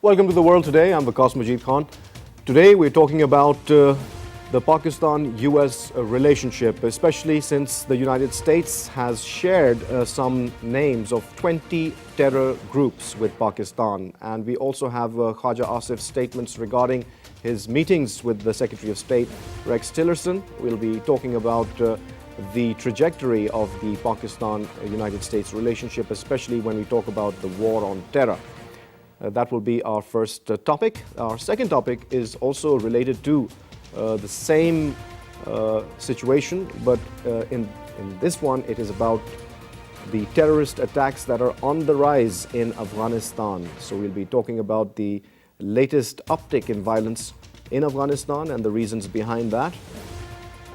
Welcome to The World Today. I'm Waqas Majeed Khan. Today we're talking about the Pakistan-US relationship, especially since the United States has shared some names of 20 terror groups with Pakistan. And we also have Khaja Asif's statements regarding his meetings with the Secretary of State, Rex Tillerson. We'll be talking about the trajectory of the Pakistan-United States relationship, especially when we talk about the war on terror. That will be our first topic. Our second topic is also related to the same situation, but in this one it is about the terrorist attacks that are on the rise in Afghanistan. So we'll be talking about the latest uptick in violence in Afghanistan and the reasons behind that.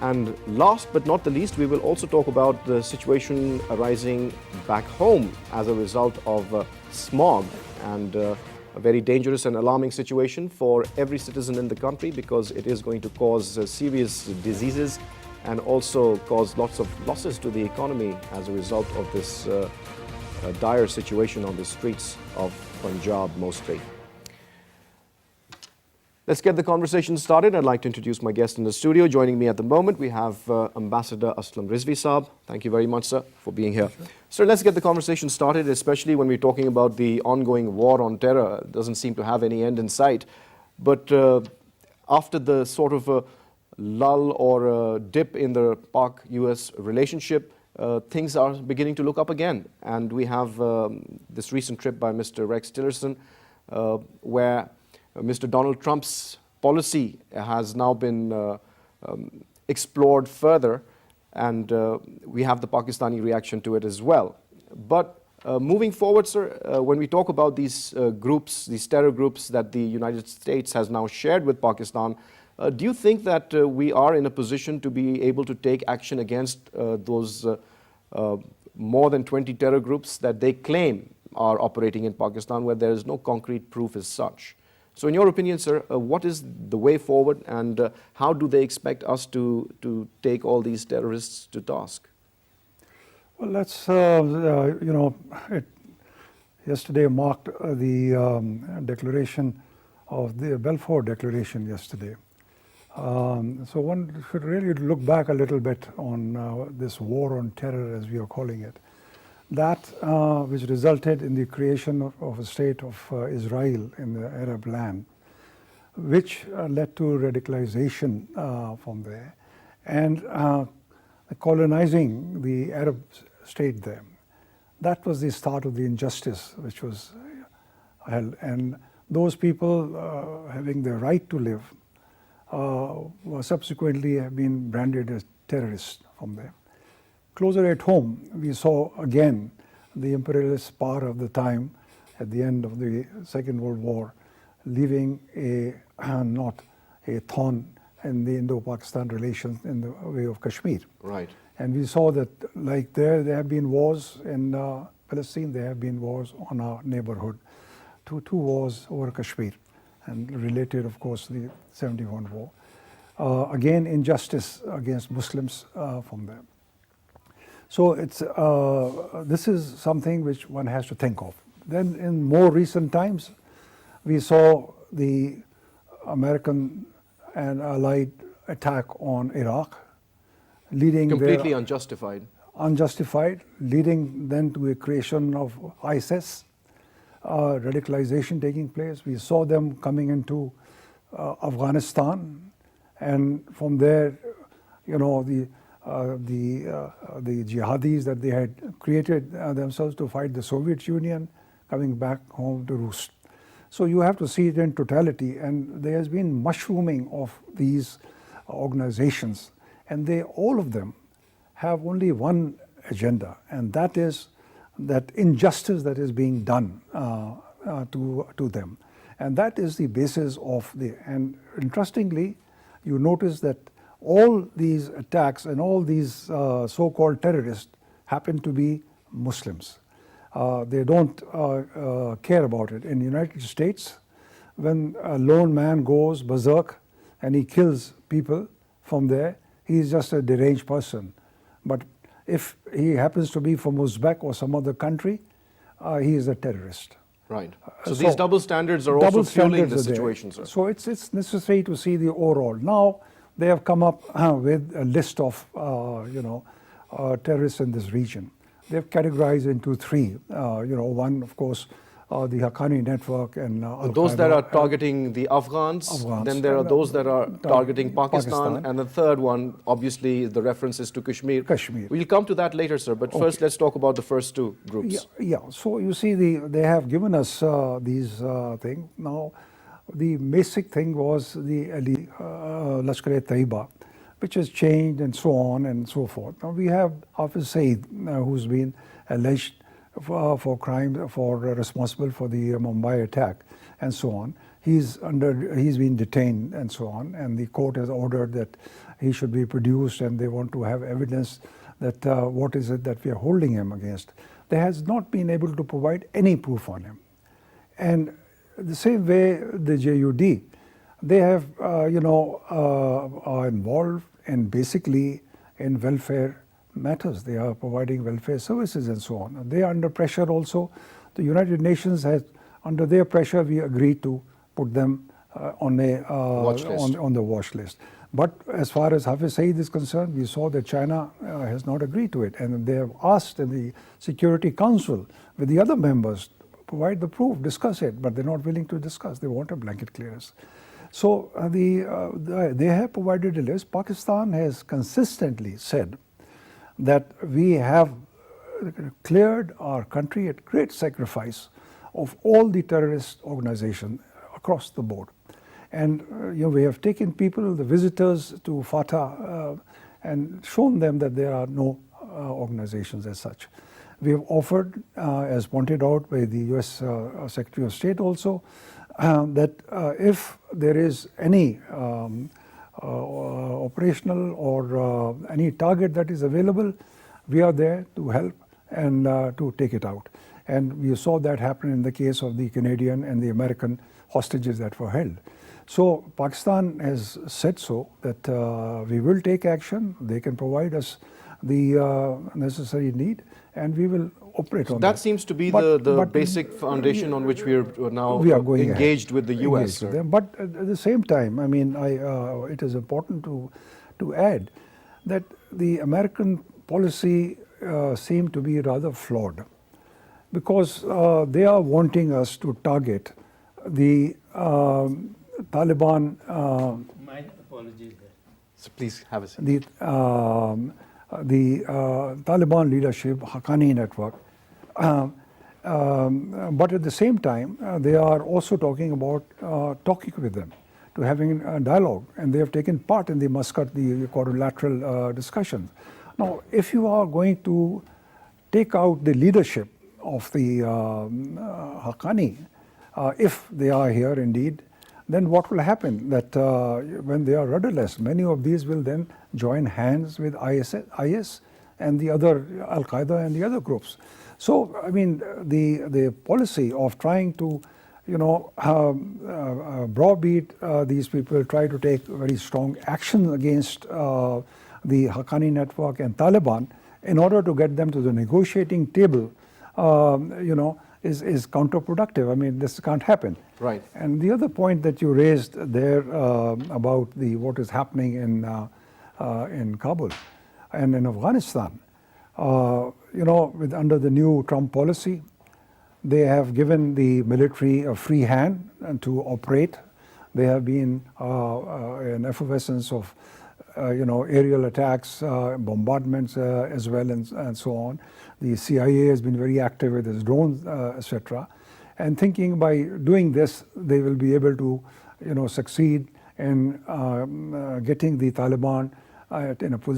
And last but not the least, we will also talk about the situation arising back home as a result of smog, and a very dangerous and alarming situation for every citizen in the country, because it is going to cause serious diseases and also cause lots of losses to the economy as a result of this dire situation on the streets of Punjab mostly. Let's get the conversation started. I'd like to introduce my guest in the studio. Joining me at the moment, we have Ambassador Aslam Rizvi Saab. Thank you very much, sir, for being here. Sure. Sir, let's get the conversation started, especially when we're talking about the ongoing war on terror. It doesn't seem to have any end in sight. But after the sort of a lull or a dip in the Pak-US relationship, things are beginning to look up again. And we have this recent trip by Mr. Rex Tillerson, where Mr. Donald Trump's policy has now been explored further, and we have the Pakistani reaction to it as well. But moving forward, sir, when we talk about these groups, these terror groups that the United States has now shared with Pakistan, do you think that we are in a position to be able to take action against those more than 20 terror groups that they claim are operating in Pakistan, where there is no concrete proof as such? So in your opinion, sir, what is the way forward, and how do they expect us to take all these terrorists to task? Well, let's, yesterday marked the declaration of the Balfour Declaration yesterday. So one should really look back a little bit on this war on terror, as we are calling it. That which resulted in the creation of a state of Israel in the Arab land, which led to radicalization from there, and colonizing the Arab state there. That was the start of the injustice which was held, and those people having the right to live were subsequently have been branded as terrorists from there. Closer at home, we saw again the imperialist power of the time at the end of the Second World War, leaving not a thorn in the Indo-Pakistan relations in the way of Kashmir. Right. And we saw that, like there have been wars in Palestine, there have been wars on our neighborhood. Two wars over Kashmir, and related, of course, the 71 war. Again, injustice against Muslims from there. So it's, this is something which one has to think of. Then in more recent times, we saw the American and Allied attack on Iraq, leading completely unjustified. Unjustified, leading then to a creation of ISIS, radicalization taking place. We saw them coming into Afghanistan, and from there, you know, the jihadis that they had created themselves to fight the Soviet Union, coming back home to roost. So you have to see it in totality, and there has been mushrooming of these organizations, and they, all of them, have only one agenda, and that is that injustice that is being done to them. And that is the basis of the, and interestingly, you notice that all these attacks and all these so-called terrorists happen to be Muslims. They don't care about it. In the United States, when a lone man goes berserk and he kills people from there, he's just a deranged person. But if he happens to be from Uzbek or some other country, he is a terrorist. Right. So these double standards are also fueling the situation, sir. So it's necessary to see the overall. Now they have come up with a list of terrorists in this region. They've categorized into three. One, of course, the Haqqani network and those that are targeting the Afghans, then there are those that are targeting Pakistan, and the third one, obviously, the reference is to Kashmir. We'll come to that later, sir, but first let's talk about the first two groups. Yeah. So you see, they have given us these things. Now, the basic thing was the Lashkar-e-Taiba, which has changed and so on and so forth. Now we have Hafiz Saeed, who's been alleged for crime, responsible for the Mumbai attack and so on. He's been detained and so on, and the court has ordered that he should be produced, and they want to have evidence that what is it that we are holding him against. They has not been able to provide any proof on him. And the same way the JUD, they have are involved in basically in welfare matters. They are providing welfare services and so on. They are under pressure also. The United Nations has, under their pressure, we agreed to put them on the watch list. But as far as Hafiz Saeed is concerned, we saw that China has not agreed to it, and they have asked in the Security Council with the other members to provide the proof, discuss it, but they're not willing to discuss. They want a blanket clearance. So they have provided a list. Pakistan has consistently said that we have cleared our country at great sacrifice of all the terrorist organizations across the board. And we have taken people, the visitors to FATA, and shown them that there are no organizations as such. We have offered, as pointed out by the US Secretary of State also, that if there is any operational or any target that is available, we are there to help and to take it out. And we saw that happen in the case of the Canadian and the American hostages that were held. So Pakistan has said so, that we will take action. They can provide us the necessary need, and we will operate on that. That seems to be the basic foundation on which we are now engaged with the US. But at the same time, I mean, it is important to add that the American policy seemed to be rather flawed, because they are wanting us to target the Taliban. My apologies there. So please have a seat. The Taliban leadership, Haqqani network, but at the same time, they are also talking about talking with them, to having a dialogue, and they have taken part in the Muscat, the quadrilateral discussions. Now, if you are going to take out the leadership of the Haqqani, if they are here indeed, then what will happen? That when they are rudderless, many of these will then join hands with IS and the other Al-Qaeda and the other groups. So, I mean, the policy of trying to, browbeat these people, try to take very strong action against the Haqqani network and Taliban in order to get them to the negotiating table, is counterproductive. I mean, this can't happen. Right. And the other point that you raised there about what is happening in Kabul and in Afghanistan, under the new Trump policy, they have given the military a free hand to operate. They have been an effervescence of aerial attacks, bombardments as well, and so on. The CIA has been very active with its drones, etc. And thinking by doing this, they will be able to, succeed in getting the Taliban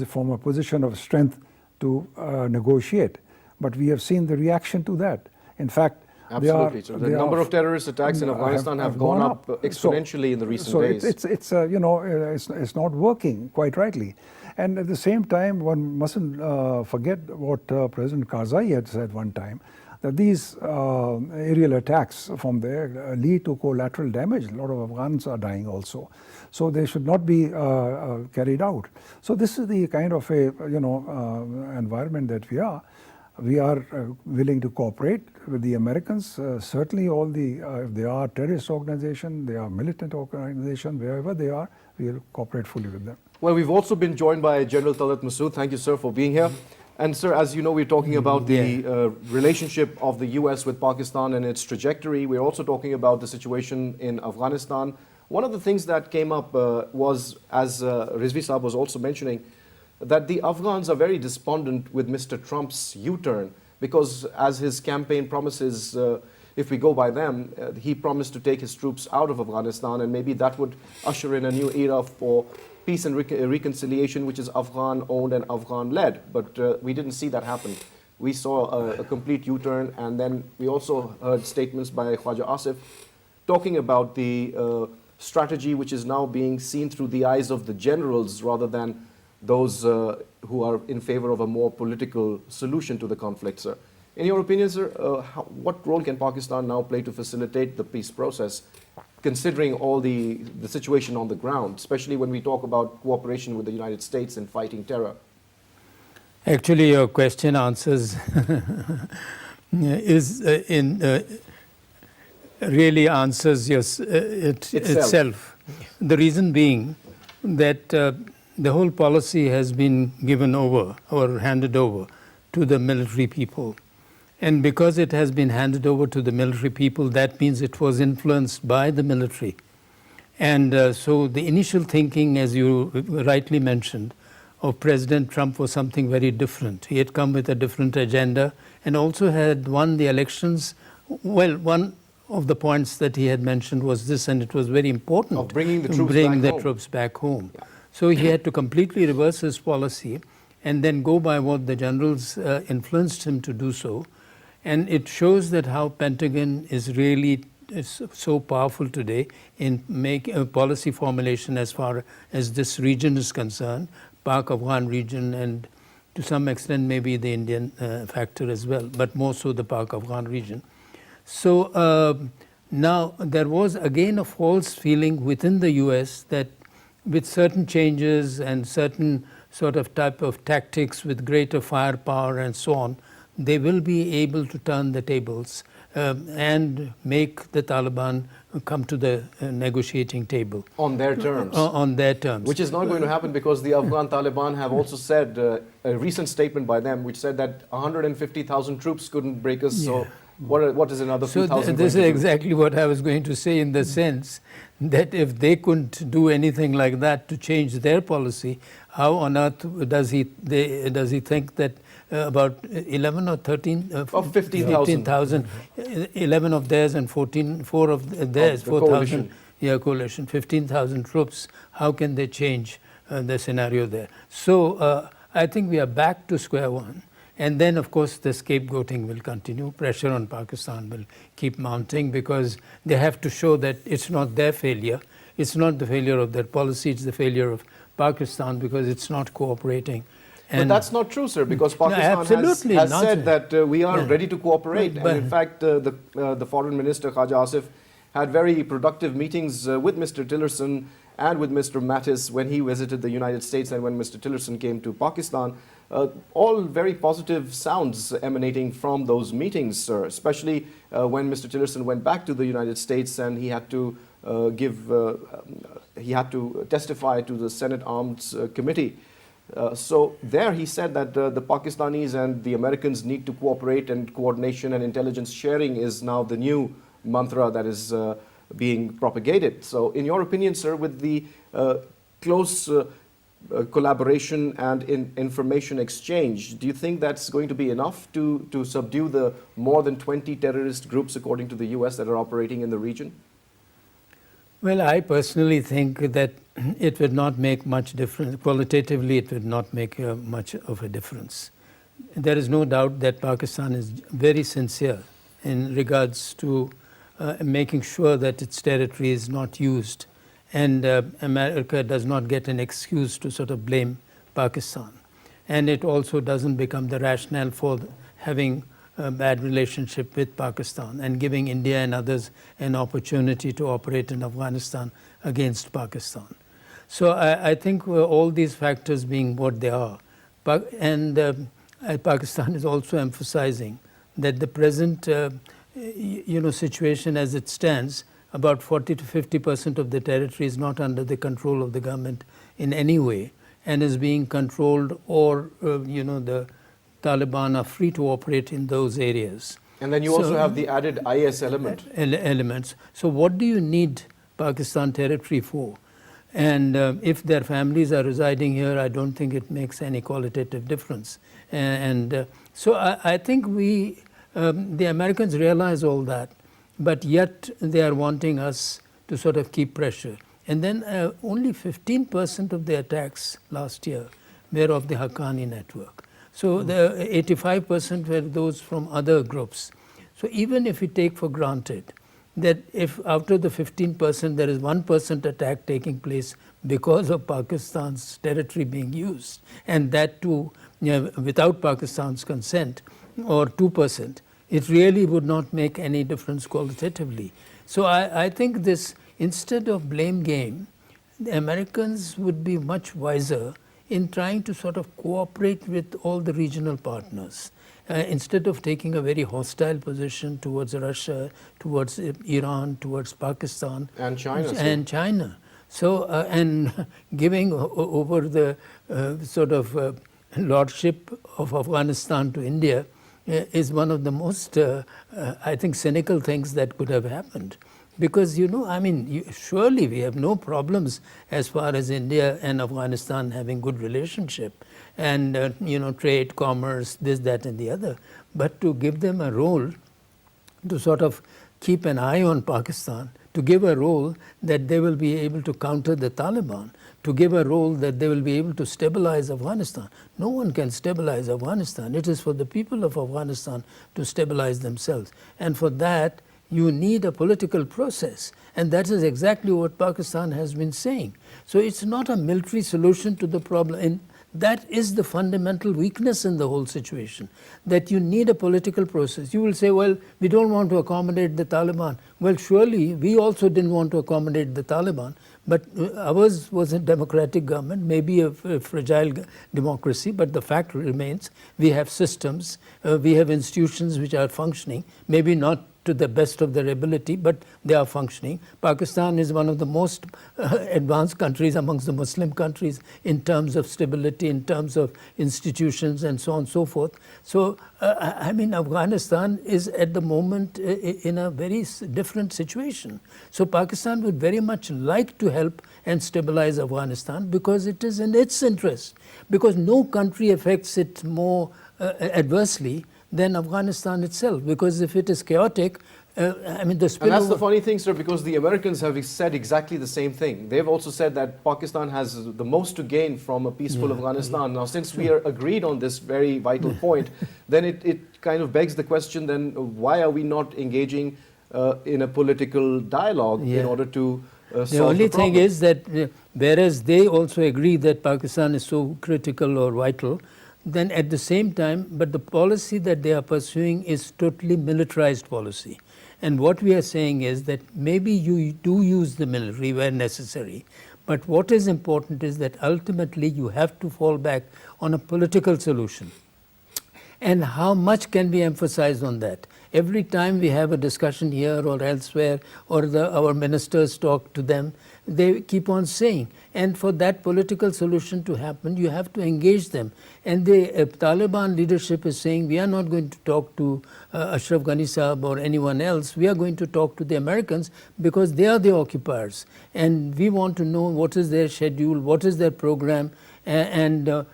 from a position of strength to negotiate. But we have seen the reaction to that. In fact, absolutely. So the number of terrorist attacks in Afghanistan have gone up exponentially in the recent days. So it's not working quite rightly. And at the same time, one mustn't forget what President Karzai had said one time, that these aerial attacks from there lead to collateral damage. A lot of Afghans are dying also. So they should not be carried out. So this is the kind of environment that we are. We are willing to cooperate with the Americans. Certainly all the, if they are terrorist organization, they are militant organization, wherever they are, we will cooperate fully with them. Well, we've also been joined by General Talat Masood. Thank you, sir, for being here. And sir, as you know, we're talking about the relationship of the US with Pakistan and its trajectory. We're also talking about the situation in Afghanistan. One of the things that came up was, as Rizvi Saab was also mentioning, that the Afghans are very despondent with Mr. Trump's U-turn, because as his campaign promises, if we go by them, he promised to take his troops out of Afghanistan, and maybe that would usher in a new era for peace and reconciliation, which is Afghan-owned and Afghan-led. But we didn't see that happen. We saw a complete U-turn, and then we also heard statements by Khwaja Asif talking about the strategy which is now being seen through the eyes of the generals rather than those who are in favor of a more political solution to the conflict, sir. In your opinion, sir, what role can Pakistan now play to facilitate the peace process, considering all the situation on the ground, especially when we talk about cooperation with the United States in fighting terror? Actually, your question answers really answers itself. The reason being that the whole policy has been given over or handed over to the military people. And because it has been handed over to the military people, that means it was influenced by the military. And so the initial thinking, as you rightly mentioned, of President Trump was something very different. He had come with a different agenda and also had won the elections. Well, one of the points that he had mentioned was this, and it was very important, of bringing the troops back home. Yeah. So he had to completely reverse his policy and then go by what the generals influenced him to do so. And it shows that how Pentagon is really so powerful today in making policy formulation as far as this region is concerned, Pak-Afghan region, and to some extent maybe the Indian factor as well, but more so the Pak-Afghan region. So now there was again a false feeling within the US that with certain changes and certain sort of type of tactics with greater firepower and so on, they will be able to turn the tables and make the Taliban come to the negotiating table. On their terms. On their terms. Which is not going to happen because the Afghan Taliban have also said, a recent statement by them, which said that 150,000 troops couldn't break us, so what is another few thousand? So this is exactly what I was going to say, in the sense that if they couldn't do anything like that to change their policy, how on earth does he think that about 11 or 13 of 15,000, 11 of theirs and 4 of theirs, 4,000, coalition, 15,000 troops, how can they change the scenario there? So I think we are back to square one. And then, of course, the scapegoating will continue. Pressure on Pakistan will keep mounting because they have to show that it's not their failure. It's not the failure of their policy. It's the failure of Pakistan because it's not cooperating. But that's not true, sir, because Pakistan has said that we are ready to cooperate. But and in fact, the foreign minister, Khwaja Asif, had very productive meetings with Mr. Tillerson and with Mr. Mattis when he visited the United States and when Mr. Tillerson came to Pakistan. All very positive sounds emanating from those meetings, sir, especially when Mr. Tillerson went back to the United States and he had to testify to the Senate Arms Committee. So there he said that the Pakistanis and the Americans need to cooperate, and coordination and intelligence sharing is now the new mantra that is being propagated. So in your opinion, sir, with the close collaboration and information exchange, do you think that's going to be enough to subdue the more than 20 terrorist groups, according to the US, that are operating in the region? Well, I personally think that it would not make much difference. Qualitatively, it would not make much of a difference. There is no doubt that Pakistan is very sincere in regards to making sure that its territory is not used, and America does not get an excuse to sort of blame Pakistan. And it also doesn't become the rationale for having a bad relationship with Pakistan and giving India and others an opportunity to operate in Afghanistan against Pakistan. So I think all these factors being what they are, and Pakistan is also emphasizing that the present situation as it stands, about 40 to 50% of the territory is not under the control of the government in any way and is being controlled, or the Taliban are free to operate in those areas. And then you also have the added IS elements. So what do you need Pakistan territory for? And if their families are residing here, I don't think it makes any qualitative difference. So I think the Americans realize all that, but yet they are wanting us to sort of keep pressure. And then only 15% of the attacks last year were of the Haqqani network. So the 85% were those from other groups. So even if we take for granted that if out of the 15% there is 1% attack taking place because of Pakistan's territory being used, and that too without Pakistan's consent, or 2%, it really would not make any difference qualitatively. So I think this, instead of blame game, the Americans would be much wiser in trying to sort of cooperate with all the regional partners. Instead of taking a very hostile position towards Russia, towards Iran, towards Pakistan and China, and China. So and giving over the sort of lordship of Afghanistan to India is one of the most, I think, cynical things that could have happened. Because, surely we have no problems as far as India and Afghanistan having good relationship and, trade, commerce, this, that and the other. But to give them a role to sort of keep an eye on Pakistan, to give a role that they will be able to counter the Taliban, to give a role that they will be able to stabilize Afghanistan. No one can stabilize Afghanistan. It is for the people of Afghanistan to stabilize themselves. And for that, you need a political process, and that is exactly what Pakistan has been saying. So it's not a military solution to the problem, and that is the fundamental weakness in the whole situation, that you need a political process. You will say, well, we don't want to accommodate the Taliban. Well, surely we also didn't want to accommodate the Taliban, but ours was a democratic government, maybe a fragile democracy, but the fact remains we have systems, we have institutions which are functioning, maybe not to the best of their ability, but they are functioning. Pakistan is one of the most advanced countries amongst the Muslim countries in terms of stability, in terms of institutions and so on and so forth. So, Afghanistan is at the moment in a very different situation. So Pakistan would very much like to help and stabilize Afghanistan because it is in its interest, because no country affects it more adversely than Afghanistan itself, because if it is chaotic, the spillover. And that's the funny thing, sir, because the Americans have said exactly the same thing. They've also said that Pakistan has the most to gain from a peaceful Afghanistan. Now, since we are agreed on this very vital point, then it kind of begs the question, then why are we not engaging in a political dialogue in order to solve the only problem? thing is that whereas they also agree that Pakistan is so critical or vital, then at the same time, but the policy that they are pursuing is totally militarized policy. And what we are saying is that maybe you do use the military where necessary, but what is important is that ultimately you have to fall back on a political solution. And how much can be emphasized on that? Every time we have a discussion here or elsewhere, or our ministers talk to them, they keep on saying, and for that political solution to happen, you have to engage them. And the Taliban leadership is saying, we are not going to talk to Ashraf Ghani Sahab or anyone else, we are going to talk to the Americans because they are the occupiers. And we want to know what is their schedule, what is their program, and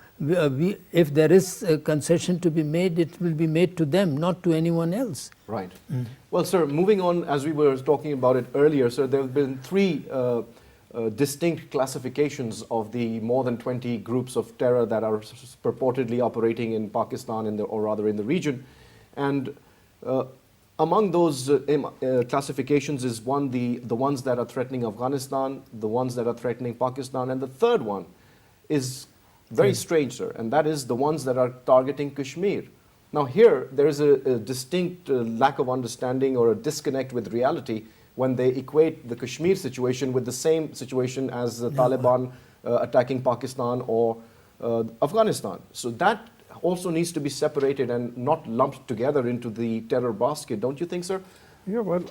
if there is a concession to be made, it will be made to them, not to anyone else. Right. Well, sir, moving on, as we were talking about it earlier, sir, there have been three distinct classifications of the more than 20 groups of terror that are purportedly operating in Pakistan, or rather in the region. And among those classifications is the ones that are threatening Afghanistan, the ones that are threatening Pakistan, and the third one is very strange, sir, and that is the ones that are targeting Kashmir. Now here, there is a distinct lack of understanding or a disconnect with reality when they equate the Kashmir situation with the same situation as the Taliban attacking Pakistan or Afghanistan. So that also needs to be separated and not lumped together into the terror basket, don't you think, sir? Yeah, well,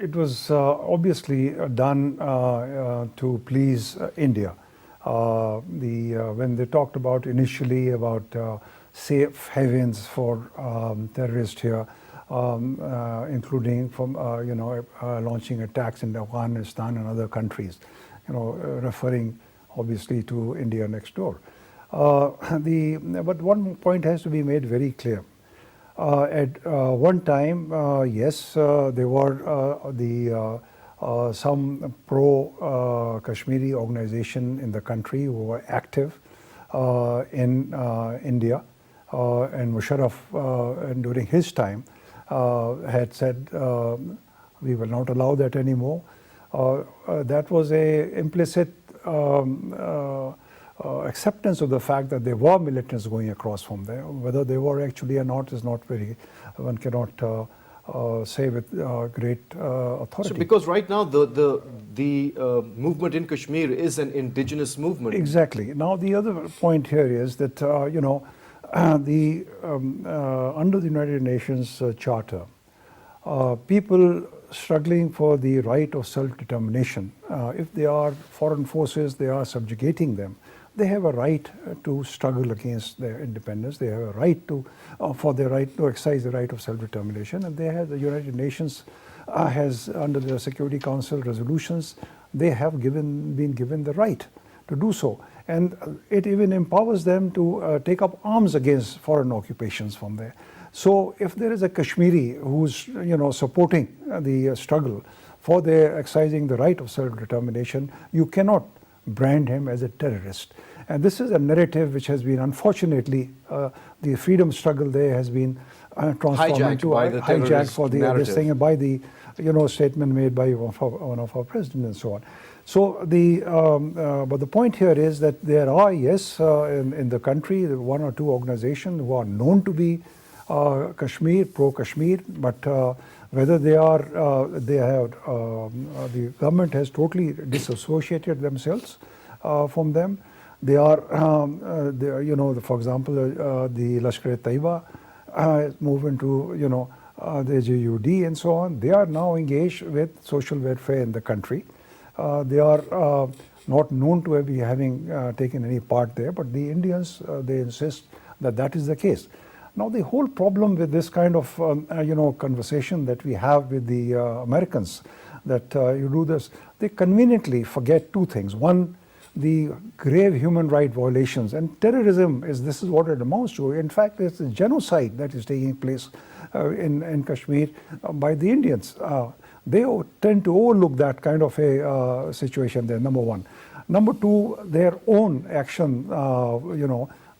it was obviously done to please India. When they talked about initially about safe havens for terrorists here, including from launching attacks in Afghanistan and other countries, referring obviously to India next door. But one point has to be made very clear. At one time, yes, there were some pro-Kashmiri organization in the country who were active in India, and Musharraf during his time had said we will not allow that anymore. That was a implicit acceptance of the fact that there were militants going across from there. Whether they were actually or not is not very, one cannot say with great authority. So because right now the movement in Kashmir is an indigenous movement. Exactly. Now the other point here is that under the United Nations Charter, people struggling for the right of self-determination, if they are foreign forces, they are subjugating them. They have a right to struggle against their independence. They have a right to, for their right to exercise the right of self-determination. And they have, the United Nations has, under the Security Council resolutions, they have been given the right to do so. And it even empowers them to take up arms against foreign occupations from there. So if there is a Kashmiri who's supporting the struggle for their exercising the right of self-determination, you cannot brand him as a terrorist. And this is a narrative which has been, unfortunately, the freedom struggle there has been transformed into hijacked for this thing, by the statement made by one of our presidents and so on. So but the point here is that there are, yes, in the country, one or two organizations who are known to be Kashmir, pro-Kashmir, but whether they are, the government has totally disassociated themselves from them. They are, for example, the Lashkar-e-Taiba moved into, the JUD and so on. They are now engaged with social welfare in the country. They are not known to be having taken any part there, but the Indians, they insist that that is the case. Now, the whole problem with this kind of, conversation that we have with the Americans, that you do this, they conveniently forget two things. One, the grave human rights violations, and terrorism this is what it amounts to. In fact, it's a genocide that is taking place in Kashmir by the Indians. They tend to overlook that kind of a situation there, number one. Number two, their own action,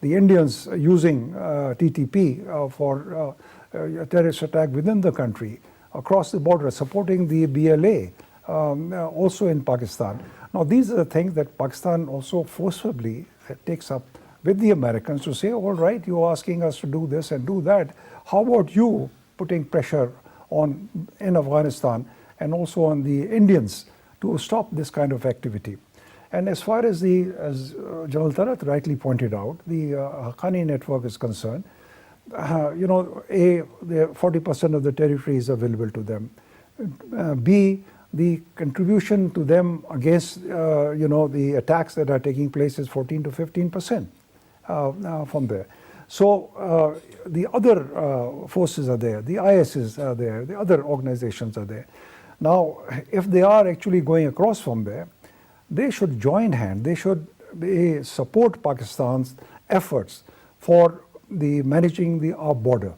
the Indians using TTP for a terrorist attack within the country, across the border, supporting the BLA, also in Pakistan. Now, these are the things that Pakistan also forcibly takes up with the Americans to say, all right, you're asking us to do this and do that. How about you putting pressure in Afghanistan and also on the Indians to stop this kind of activity? And as far as General Talat rightly pointed out, the Haqqani network is concerned, the 40% of the territory is available to them. B, the contribution to them against, the attacks that are taking place is 14 to 15% from there. So the other forces are there, the ISs are there, the other organizations are there. Now, if they are actually going across from there, they should join hands. They should support Pakistan's efforts for managing our border.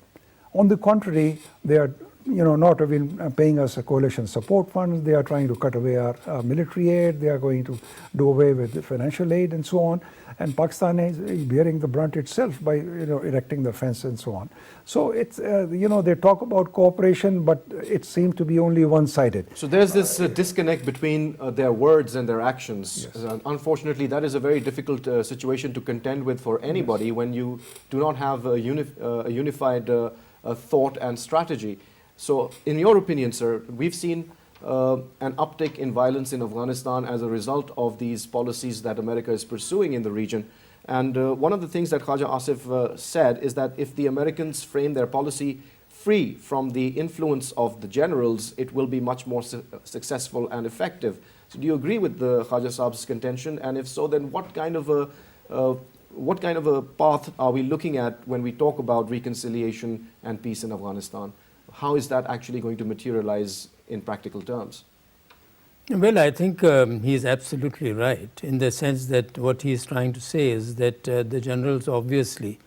On the contrary, they are not even paying us a coalition support funds. They are trying to cut away our military aid. They are going to do away with the financial aid and so on. And Pakistan is bearing the brunt itself by erecting the fence and so on. So it's they talk about cooperation, but it seems to be only one-sided. So there's this disconnect between their words and their actions. Yes. Unfortunately, that is a very difficult situation to contend with for anybody when you do not have a unified thought and strategy. So in your opinion, sir, we've seen an uptick in violence in Afghanistan as a result of these policies that America is pursuing in the region. And one of the things that Khaja Asif said is that if the Americans frame their policy free from the influence of the generals, it will be much more successful and effective. So do you agree with the Khaja Saab's contention? And if so, then what kind of a path are we looking at when we talk about reconciliation and peace in Afghanistan? How is that actually going to materialize in practical terms? Well, I think he is absolutely right in the sense that what he is trying to say is that the generals obviously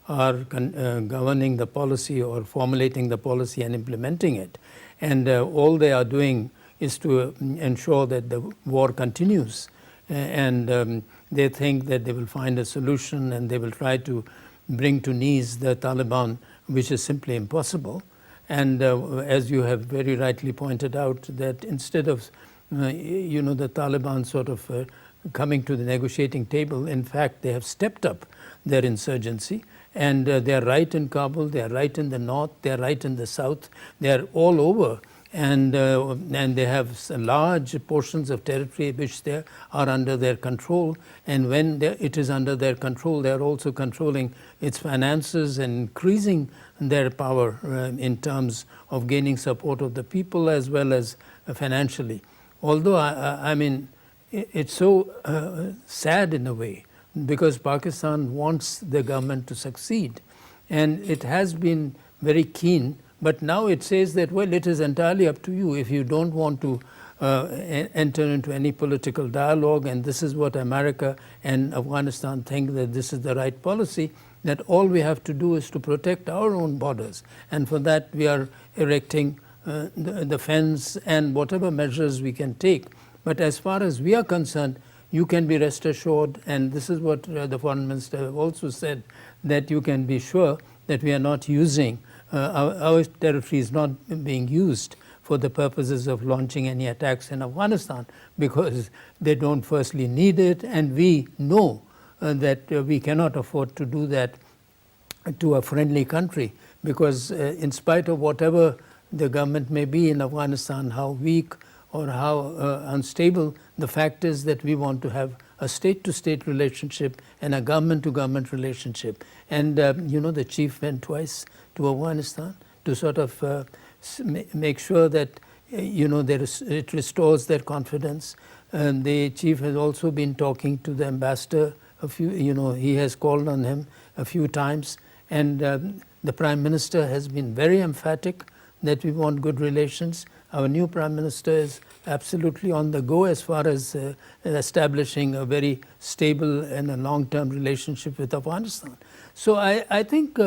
are governing the policy or formulating the policy and implementing it. And all they are doing is to ensure that the war continues. And they think that they will find a solution and they will try to bring to knees the Taliban, which is simply impossible. And as you have very rightly pointed out, that instead of the Taliban sort of coming to the negotiating table, in fact, they have stepped up their insurgency. And they are right in Kabul, they are right in the north, they are right in the south, they are all over. And they have large portions of territory which they are under their control. And when it is under their control, they are also controlling its finances and increasing their power in terms of gaining support of the people as well as financially. Although, I mean, it's so sad in a way, because Pakistan wants the government to succeed. And it has been very keen, but now it says that, well, it is entirely up to you. If you don't want to enter into any political dialogue, and this is what America and Afghanistan think that this is the right policy, that all we have to do is to protect our own borders. And for that, we are erecting the fence and whatever measures we can take. But as far as we are concerned, you can be rest assured, and this is what the foreign minister also said, that you can be sure that we are not using, our territory is not being used for the purposes of launching any attacks in Afghanistan, because they don't firstly need it, and we know that we cannot afford to do that to a friendly country, because in spite of whatever the government may be in Afghanistan, how weak or how unstable, the fact is that we want to have a state-to-state relationship and a government-to-government relationship. And the chief went twice to Afghanistan to sort of make sure that it restores their confidence. And the chief has also been talking to the ambassador he has called on him a few times, and the Prime Minister has been very emphatic that we want good relations. Our new Prime Minister is absolutely on the go as far as establishing a very stable and a long-term relationship with Afghanistan. So I think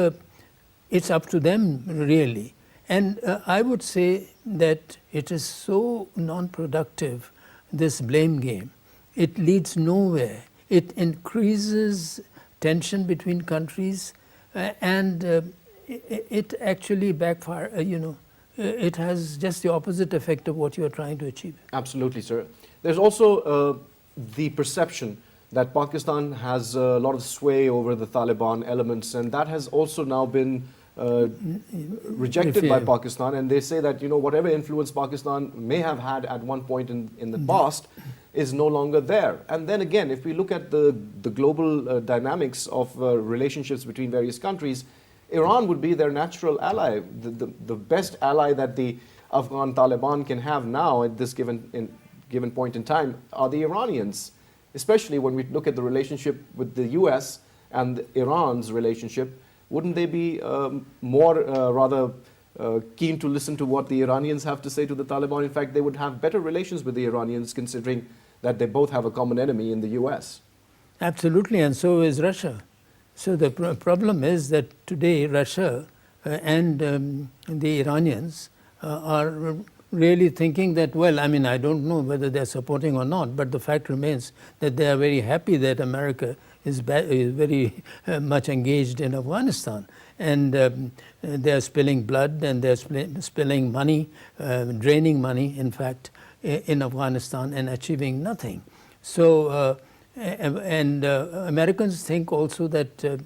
it's up to them, really. And I would say that it is so non-productive, this blame game. It leads nowhere. It increases tension between countries, and it actually backfires, it has just the opposite effect of what you are trying to achieve. Absolutely, sir. There's also the perception that Pakistan has a lot of sway over the Taliban elements, and that has also now been rejected by Pakistan. And they say that whatever influence Pakistan may have had at one point in the past is no longer there. And then again, if we look at the global dynamics of relationships between various countries, Iran would be their natural ally, the best ally that the Afghan Taliban can have now at this given point in time are the Iranians, especially when we look at the relationship with the US and Iran's relationship. Wouldn't they be rather keen to listen to what the Iranians have to say to the Taliban? In fact, they would have better relations with the Iranians, considering that they both have a common enemy in the US. Absolutely, and so is Russia. So the problem is that today Russia and the Iranians are really thinking that, well, I mean, I don't know whether they're supporting or not, but the fact remains that they are very happy that America is very much engaged in Afghanistan. And they're spilling blood, and they're spilling money, draining money, in fact, in Afghanistan, and achieving nothing. So, Americans think also that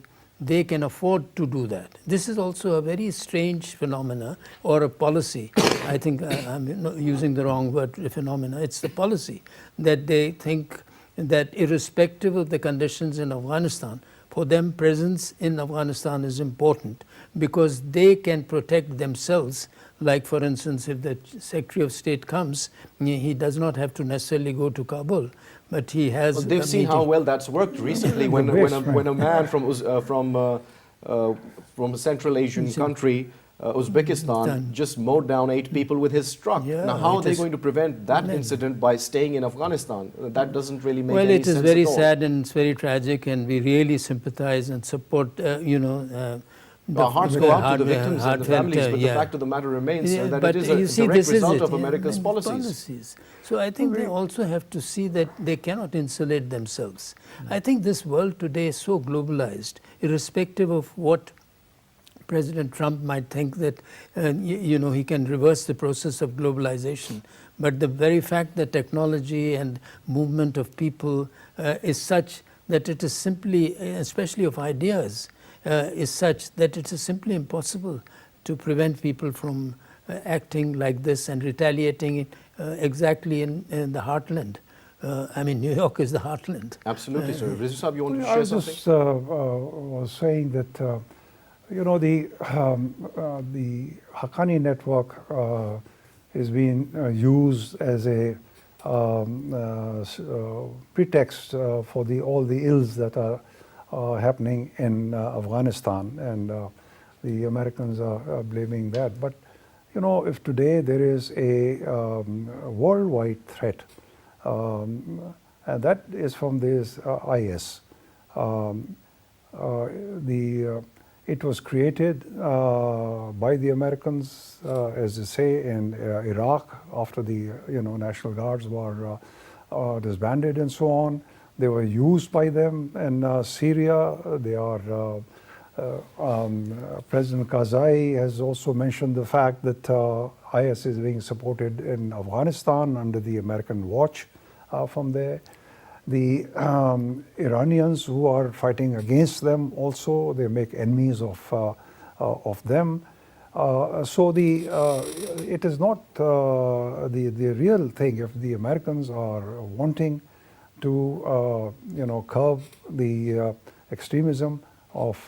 they can afford to do that. This is also a very strange phenomena or a policy. I think I'm not using the wrong word, phenomena. It's the policy that they think that irrespective of the conditions in Afghanistan, for them presence in Afghanistan is important because they can protect themselves. Like for instance, if the Secretary of State comes, he does not have to necessarily go to Kabul, but he has. Well, they've seen how well that's worked recently when a man from a Central Asian country, Uzbekistan, just mowed down 8 people with his truck. Yeah, now, how are they going to prevent that incident by staying in Afghanistan? That doesn't really make well, any it is sense very at all. sad and it's very tragic, and we really sympathize and support. Our hearts go out to the victims and the families, but the fact of the matter remains that it is a direct result of America's policies. So I think they also have to see that they cannot insulate themselves. I think this world today is so globalized, irrespective of what President Trump might think that he can reverse the process of globalization. But the very fact that technology and movement of people is such that it is simply, especially of ideas, is such that it is simply impossible to prevent people from acting like this and retaliating exactly in the heartland. I mean, New York is the heartland. Absolutely, sir. Rizvi Sahib, you want to I share was something? just was saying that the Haqqani network is being used as a pretext for all the ills that are happening in Afghanistan, and the Americans are blaming that. But if today there is a worldwide threat, and that is from this IS. It was created by the Americans, as they say, in Iraq after the National Guards were disbanded and so on. They were used by them in Syria. They are. President Karzai has also mentioned the fact that IS is being supported in Afghanistan under the American watch from there. The Iranians who are fighting against them also, they make enemies of them. So it is not the real thing. If the Americans are wanting to curb the extremism of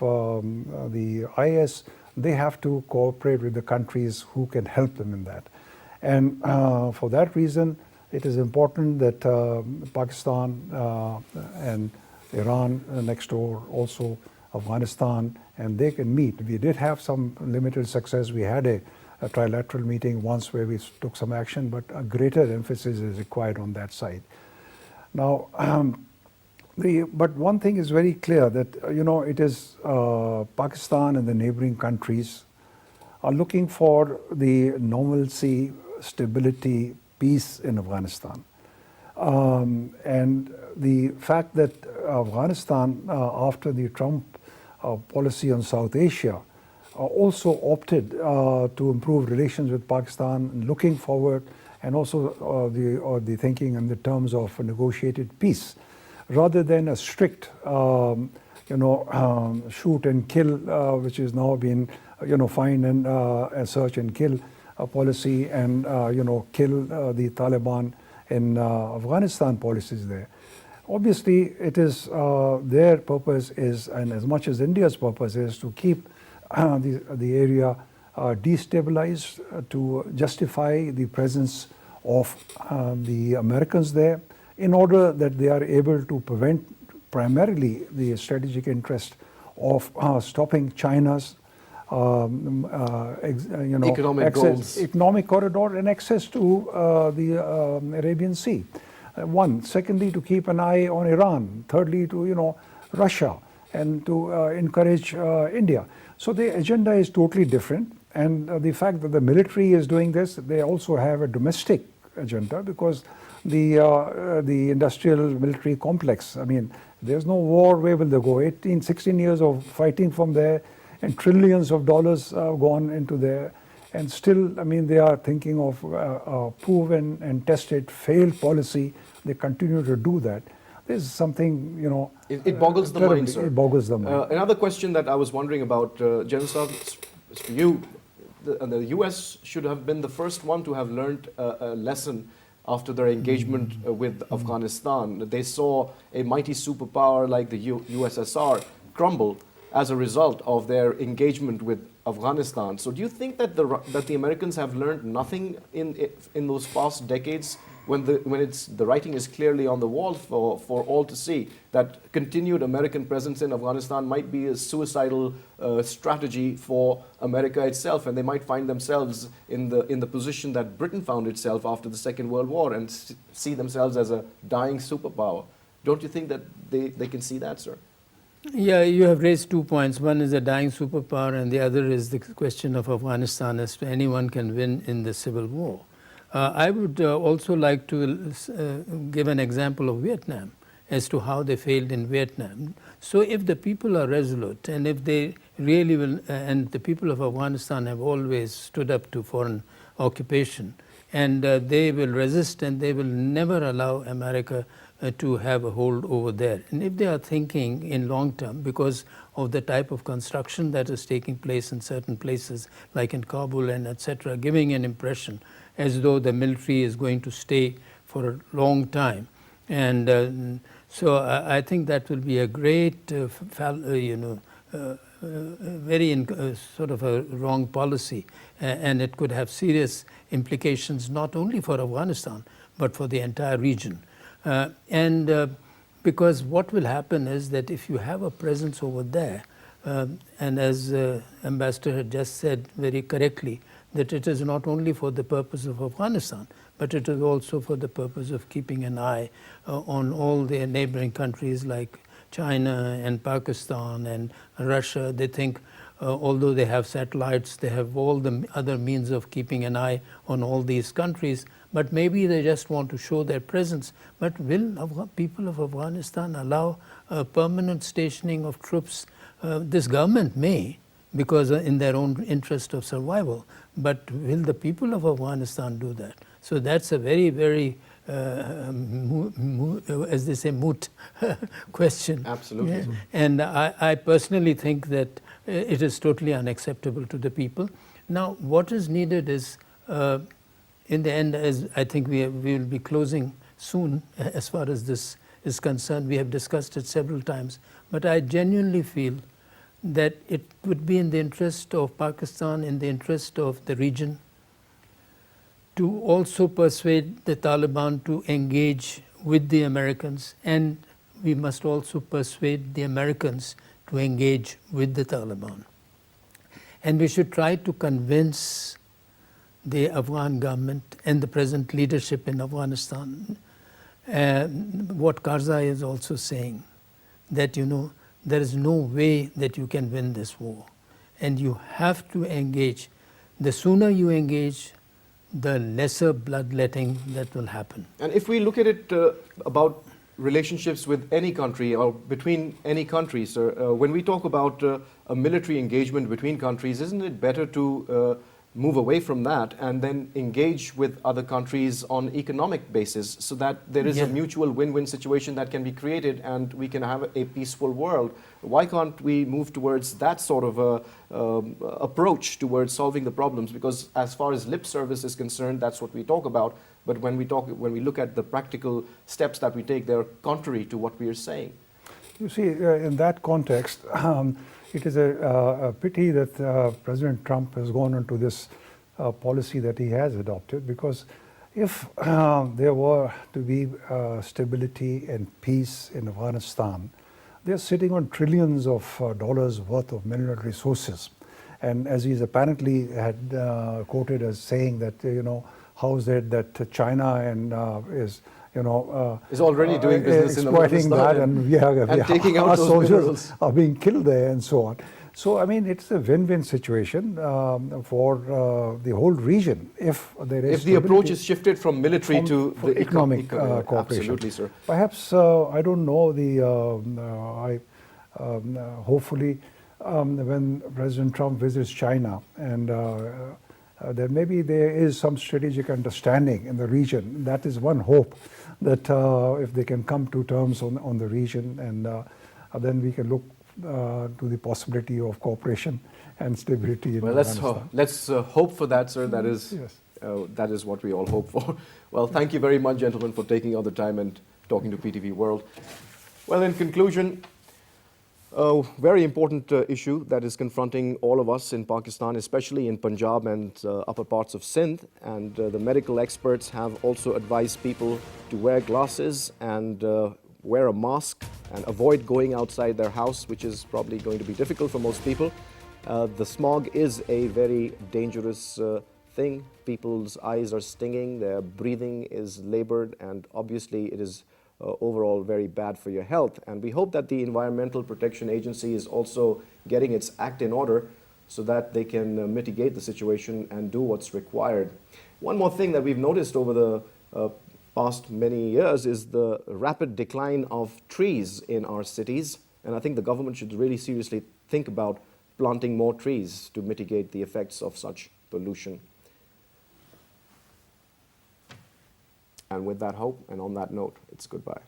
the IS, they have to cooperate with the countries who can help them in that. And for that reason, it is important that Pakistan and Iran next door, also Afghanistan, and they can meet. We did have some limited success. We had a trilateral meeting once where we took some action, but a greater emphasis is required on that side. Now, but one thing is very clear that it is Pakistan and the neighboring countries are looking for the normalcy, stability, peace in Afghanistan. And the fact that Afghanistan, after the Trump policy on South Asia, also opted to improve relations with Pakistan, looking forward, and also the thinking in the terms of a negotiated peace, rather than a strict, shoot and kill, which is now being, find and search and kill policy, and kill the Taliban in Afghanistan policies there. Obviously, it is their purpose is, and as much as India's purpose is, to keep the area destabilized, to justify the presence of the Americans there, in order that they are able to prevent primarily the strategic interest of stopping China's economic corridor and access to the Arabian Sea. One. Secondly, to keep an eye on Iran. Thirdly, to Russia, and to encourage India. So the agenda is totally different, and the fact that the military is doing this, they also have a domestic agenda, because the industrial military complex, I mean, there's no war, where will they go? 16 years of fighting from there, and trillions of dollars gone into there, and still, I mean, they are thinking of proven and tested failed policy. They continue to do that. There's something, you know. It boggles the mind, sir. It boggles the mind. Another question that I was wondering about, General Saab, is for you. The US should have been the first one to have learned a lesson after their engagement with Afghanistan. They saw a mighty superpower like the USSR crumble as a result of their engagement with Afghanistan. So do you think that the Americans have learned nothing in those past decades, when the writing is clearly on the wall for all to see, that continued American presence in Afghanistan might be a suicidal strategy for America itself, and they might find themselves in the position that Britain found itself after the Second World War and see themselves as a dying superpower? Don't you think that they can see that, sir? Yeah, you have raised 2 points. One is a dying superpower, and the other is the question of Afghanistan as to anyone can win in the civil war. I would also like to give an example of Vietnam as to how they failed in Vietnam. So if the people are resolute, and if they really will, and the people of Afghanistan have always stood up to foreign occupation, and they will resist, and they will never allow America to have a hold over there. And if they are thinking in long term, because of the type of construction that is taking place in certain places, like in Kabul and etc., giving an impression as though the military is going to stay for a long time. And so I think that will be a great, very sort of a wrong policy, and it could have serious implications not only for Afghanistan, but for the entire region. Because what will happen is that if you have a presence over there, and as Ambassador had just said very correctly, that it is not only for the purpose of Afghanistan, but it is also for the purpose of keeping an eye on all the neighboring countries like China and Pakistan and Russia. They think, although they have satellites, they have all the other means of keeping an eye on all these countries, but maybe they just want to show their presence. But will people of Afghanistan allow permanent stationing of troops? This government may, because in their own interest of survival, but will the people of Afghanistan do that? So that's a very, very, as they say, moot question. Absolutely. Yeah. And I personally think that it is totally unacceptable to the people. Now, what is needed is, in the end, as I think we will be closing soon as far as this is concerned. We have discussed it several times, but I genuinely feel that it would be in the interest of Pakistan, in the interest of the region, to also persuade the Taliban to engage with the Americans, and we must also persuade the Americans to engage with the Taliban. And we should try to convince the Afghan government and the present leadership in Afghanistan, what Karzai is also saying, that there is no way that you can win this war, and you have to engage. The sooner you engage, the lesser bloodletting that will happen. And if we look at it about relationships with any country or between any countries, sir, when we talk about a military engagement between countries, isn't it better to move away from that and then engage with other countries on economic basis, so that there is a mutual win-win situation that can be created and we can have a peaceful world? Why can't we move towards that sort of approach towards solving the problems? Because as far as lip service is concerned, that's what we talk about. But when we look at the practical steps that we take, they're contrary to what we are saying. You see, in that context, it is a pity that President Trump has gone into this policy that he has adopted, because if there were to be stability and peace in Afghanistan, they're sitting on trillions of dollars worth of mineral resources. And as he's apparently had quoted as saying that, how is it that China and is already doing business in exploiting that, and taking out our those soldiers minerals are being killed there and so on. So I mean, it's a win-win situation for the whole region if there is. If the approach is shifted from military to the economic cooperation. Absolutely, sir. Perhaps I don't know hopefully when President Trump visits China, and that maybe there is some strategic understanding in the region. That is one hope. that if they can come to terms on the region, and then we can look to the possibility of cooperation and stability in Well, Afghanistan. let's hope for that, sir. That is, Yes. that is what we all hope for. Well, thank you very much, gentlemen, for taking out the time and talking to PTV World. Well, in conclusion, a very important issue that is confronting all of us in Pakistan, especially in Punjab and upper parts of Sindh. And the medical experts have also advised people to wear glasses and wear a mask and avoid going outside their house, which is probably going to be difficult for most people. The smog is a very dangerous thing. People's eyes are stinging, their breathing is labored, and obviously it is overall very bad for your health. And we hope that the Environmental Protection Agency is also getting its act in order so that they can mitigate the situation and do what's required. One more thing that we've noticed over the past many years is the rapid decline of trees in our cities. And I think the government should really seriously think about planting more trees to mitigate the effects of such pollution. And with that hope and on that note, it's goodbye.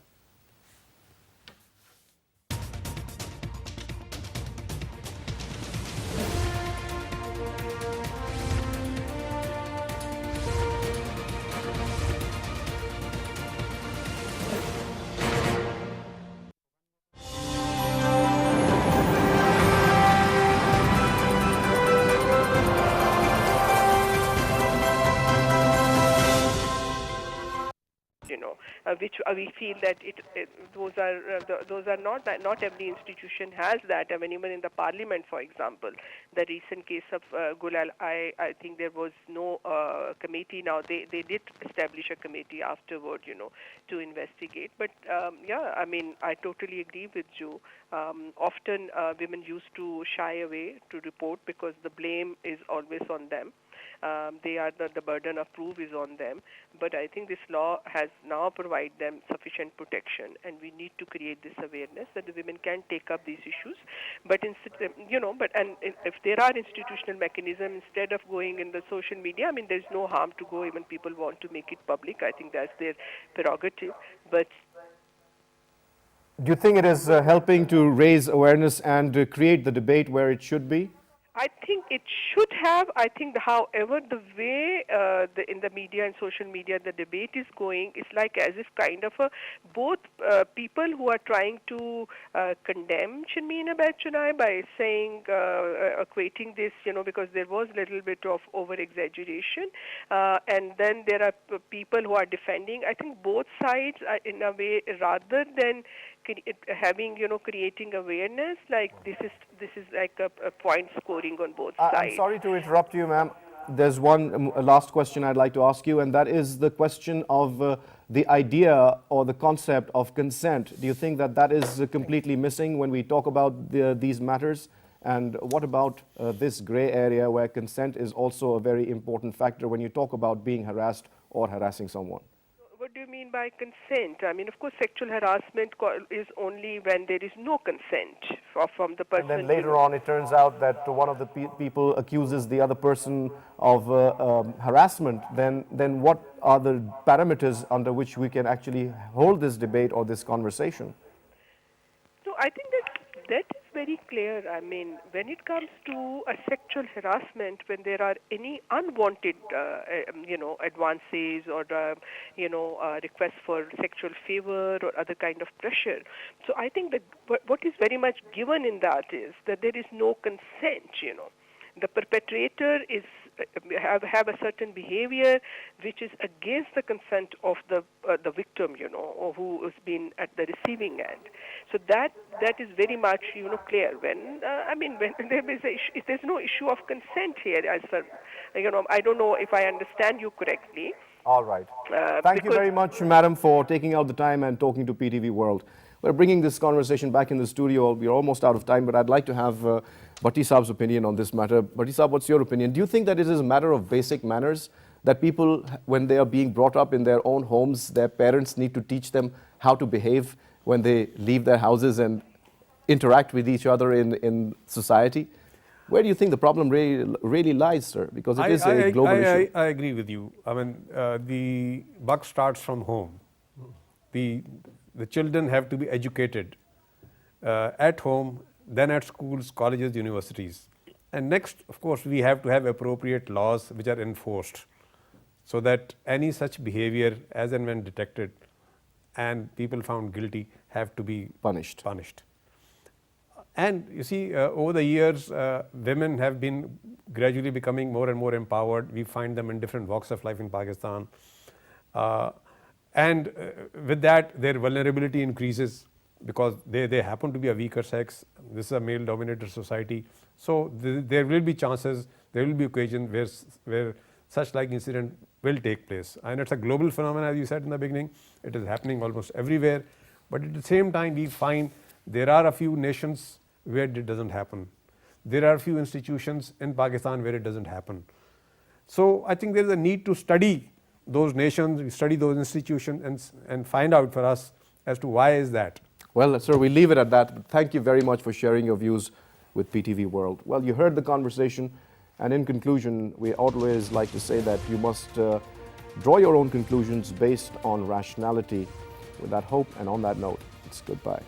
Which we feel that those are not every institution has that. I mean, even in the Parliament, for example, the recent case of Gulal, I think there was no committee. Now they did establish a committee afterward, to investigate. But yeah, I mean, I totally agree with you. Often women used to shy away to report because the blame is always on them. They are the burden of proof is on them, but I think this law has now provided them sufficient protection, and we need to create this awareness that the women can take up these issues. But if there are institutional mechanisms, instead of going in the social media, I mean, there's no harm to go. Even people want to make it public. I think that's their prerogative. But do you think it is helping to raise awareness and create the debate where it should be? I think it should have. I think, however, the way in the media and social media the debate is going is like as if kind of both people who are trying to condemn Sharmeen Chunai by saying, equating this, because there was a little bit of over-exaggeration, and then there are people who are defending. I think both sides are in a way, rather than having, creating awareness, like this is like a point scoring on both sides. I'm sorry to interrupt you, ma'am. There's one last question I'd like to ask you, and that is the question of the idea or the concept of consent. Do you think that that is completely missing when we talk about these matters? And what about this gray area where consent is also a very important factor when you talk about being harassed or harassing someone? What do you mean by consent? I mean, of course, sexual harassment is only when there is no consent from the person. And then later on, it turns out that one of the people accuses the other person of harassment. Then what are the parameters under which we can actually hold this debate or this conversation? So I think that is very clear. I mean, when it comes to a sexual harassment, when there are any unwanted, advances or, requests for sexual favor or other kind of pressure. So I think that what is very much given in that is that there is no consent, The perpetrator is have a certain behavior which is against the consent of the victim, or who has been at the receiving end. So that is very much, clear. When when there is there's no issue of consent here, as far, I don't know if I understand you correctly. All right. Thank you very much, madam, for taking out the time and talking to PTV World. We're bringing this conversation back in the studio. We're almost out of time, but I'd like to have Bhatti Saab's opinion on this matter. Bhatti Saab, what's your opinion? Do you think that it is a matter of basic manners, that people, when they are being brought up in their own homes, their parents need to teach them how to behave when they leave their houses and interact with each other in society? Where do you think the problem really lies, sir? Because it is a global issue. I agree with you. I mean, the buck starts from home. the children have to be educated at home, then at schools, colleges, universities. And next, of course, we have to have appropriate laws which are enforced so that any such behavior, as and when detected and people found guilty, have to be Punished. And you see, over the years, women have been gradually becoming more and more empowered. We find them in different walks of life in Pakistan. And with that, their vulnerability increases because they happen to be a weaker sex. This is a male-dominated society. So there will be chances, there will be occasions where such like incident will take place. And it's a global phenomenon, as you said in the beginning. It is happening almost everywhere. But at the same time, we find there are a few nations where it doesn't happen. There are a few institutions in Pakistan where it doesn't happen. So I think there is a need to study those nations, study those institutions and find out for us as to why is that. Well, sir, we leave it at that. But thank you very much for sharing your views with PTV World. Well, you heard the conversation. And in conclusion, we always like to say that you must draw your own conclusions based on rationality. With that hope and on that note, it's goodbye.